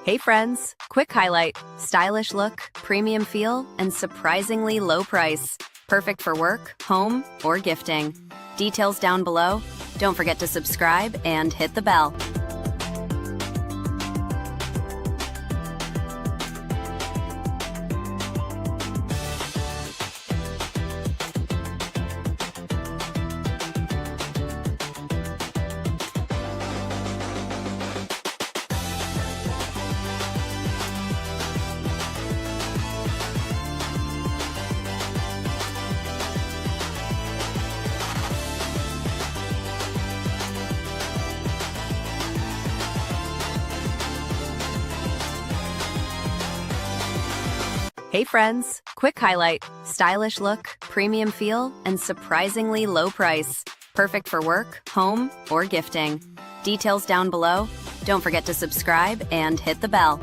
Hey friends, quick highlight, stylish look, premium feel, and surprisingly low price. Perfect for work, home, or gifting. Details down below. Don't forget to subscribe and hit the bell. Hey friends, quick highlight, stylish look, premium feel, and surprisingly low price. Perfect for work, home, or gifting. Details down below. Don't forget to subscribe and hit the bell.